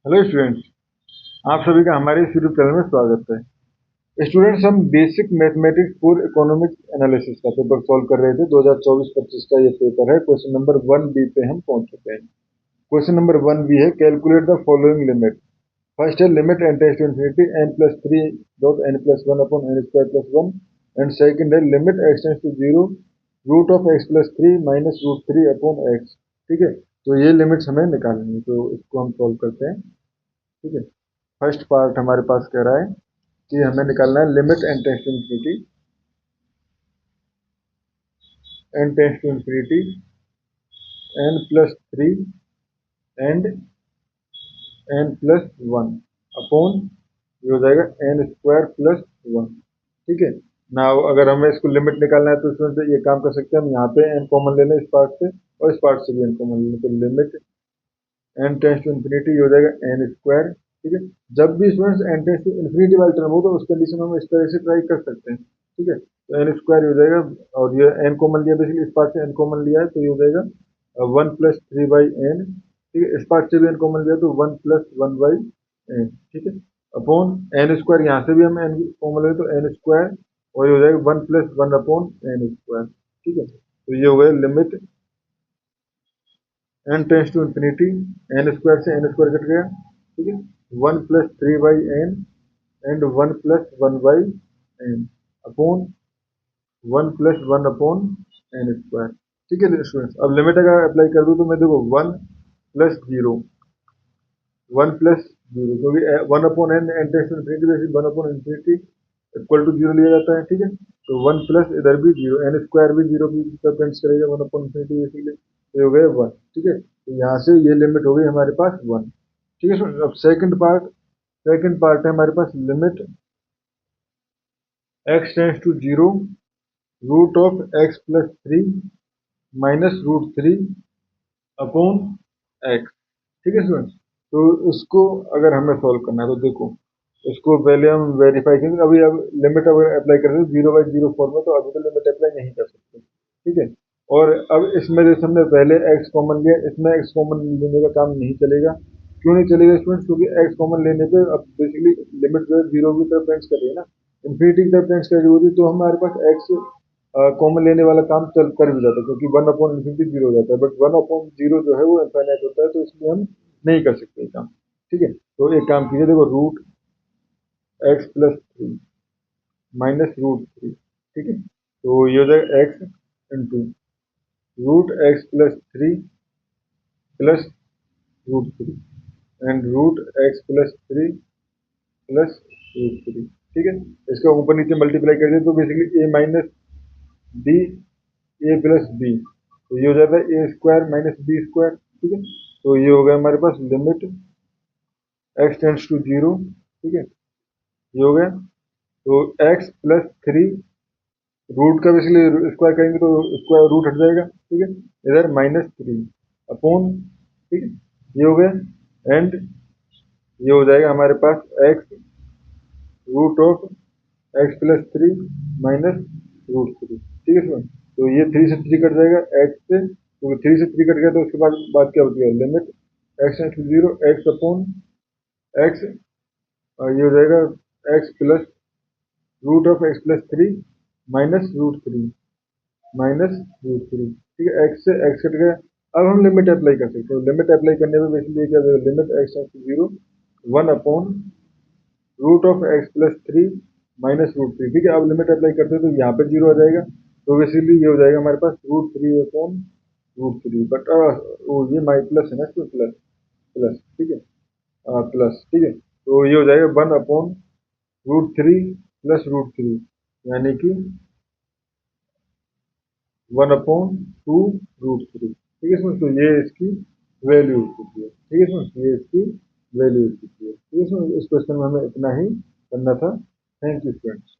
Hello students, आप सभी का हमारे इस यूट्यूब चैनल में स्वागत है। स्टूडेंट्स, हम basic mathematics for economics analysis का पेपर सॉल्व कर रहे थे। 2024-25 का ये पेपर है। क्वेश्चन नंबर 1 बी पे हम पहुंच चुके हैं। क्वेश्चन नंबर 1 बी है, calculate the following limit. First है limit N tends to infinity n plus three dot n plus one upon n square plus one, and second है limit x tends to zero root of x plus three minus root three upon x। ठीक है, तो ये limits हमें निकालनी है, तो इसको हम सॉल्व करते हैं। ठीक है, फर्स्ट पार्ट हमारे पास कह रहा है कि हमें निकालना है limit N tends to infinity, n tends to infinity n plus three and n plus one upon ये हो जाएगा एन स्क्वायर प्लस वन। ठीक है ना, अगर हमें इसको लिमिट निकालना है तो इसमें से ये काम कर सकते हैं हम, यहाँ पे एन कॉमन ले लें इस पार्ट से और इस पार्ट से भी एन कॉमन ले लें, तो limit N tends to infinity ये हो जाएगा एन स्क्वायर। ठीक है, जब भी students n tends to infinity वाली टर्म हो तो उस कंडीशन में हम इस तरह से ट्राई कर सकते हैं। ठीक है, तो एन स्क्वायर हो जाएगा और ये एन कॉमन लिया, बेसिकली इस पार्ट से एन कॉमन लिया है तो ये हो जाएगा one plus three by n. ठीक है, इस पार्ट से भी एन कॉमन लिया तो one plus one by n. ठीक है, अपॉन एन स्क्वायर, यहाँ से भी हम एन कॉमन ले तो एन स्क्वायर और ये हो जाएगा one plus one upon n square. ठीक है, तो ये हो गया limit N tends to infinity, n square से एन स्क्वायर कट गया। ठीक है, one plus three by n and one plus one by n upon one plus one upon n square. ठीक है स्टूडेंट्स, अब लिमिट अगर अप्लाई कर दूँ तो मैं देखो one plus zero, one plus zero, क्योंकि one upon N N tends to infinity, basically one upon infinity equal to zero लिया जाता है। ठीक है, तो वन प्लस इधर भी जीरो, एन स्क्वायर भी जीरो की तरफ टेंड्स करेगा, वन अपॉन इन्फिनिटी बेसिकली ये हो गया वन। ठीक है, तो यहाँ से ये लिमिट हो गई हमारे पास वन। ठीक है स्टूडेंट, अब सेकंड पार्ट है हमारे पास limit x tends to zero root of x plus three minus root three upon x। ठीक है स्टूडेंट, तो इसको अगर हमें सॉल्व करना है तो देखो इसको पहले हम वेरीफाई करेंगे। अभी अब लिमिट अगर अप्लाई कर रहे हैं जीरो बाई जीरो फॉर्म में तो अभी तो लिमिट अप्लाई नहीं कर सकते। ठीक है, और अब इसमें जैसे हमने पहले x कॉमन लिया, इसमें x कॉमन लेने का काम नहीं चलेगा। क्यों नहीं चलेगा स्टूडेंट्स, क्योंकि x कॉमन लेने पे अब बेसिकली लिमिट जो है जीरो की तरफ टेंड्स कर रही है ना, इन्फिनिटी की तरफ टेंड्स कर रही होती, तो हमारे पास x कॉमन लेने वाला काम चल कर भी जाता है, क्योंकि वन अपॉन इन्फिनिटी जीरो हो जाता है, बट वन अपॉन जीरो जो है वो इनफाइनाइट होता है, तो इसलिए हम नहीं कर सकते ये काम। ठीक है, तो एक काम कीजिए, देखो root x plus three minus root three. ठीक है, तो ये हो जाएगा x into root x plus three plus root three and root x plus three plus root three. ठीक है, इसका ऊपर नीचे मल्टीप्लाई कर दिए तो basically a minus b a plus b, तो ये हो जाता है a square minus b square. ठीक है, तो ये हो गया हमारे पास limit x tends to zero. ठीक है, ये हो गया, तो एक्स प्लस थ्री रूट का बेसिकली स्क्वायर करेंगे तो स्क्वायर रूट हट जाएगा। ठीक है, इधर माइनस थ्री अपॉन, ठीक है, ये हो गया, एंड ये हो जाएगा हमारे पास X root of x plus three minus root three. ठीक है सर, तो ये थ्री से थ्री कट जाएगा एक्स से, तो थ्री से थ्री कट गया तो उसके बाद बात क्या होती है, limit x tends to zero x upon x, ये हो जाएगा x plus root of x plus three minus root three minus root three. ठीक है, एक्स से एक्स कट गया। अब हम लिमिट अप्लाई कर सकते हैं। लिमिट अप्लाई करने में बेसिकली क्या होगा, limit x tends to zero one upon root of x plus three minus root three. ठीक है, अब लिमिट अप्लाई करते हैं तो यहाँ पे जीरो आ जाएगा, तो बेसिकली ये हो जाएगा हमारे पास root three upon root three, but ये माई प्लस है ना, तो प्लस प्लस। ठीक है, प्लस। ठीक है, तो ये हो जाएगा one upon root three plus root three, यानी कि one upon two root three. ठीक है सर, तो ये इसकी वैल्यू हो चुकी है। ठीक है सर, ये इसकी वैल्यू हो चुकी है। ठीक है सर, इस क्वेश्चन में हमें इतना ही करना था। Thank you friends.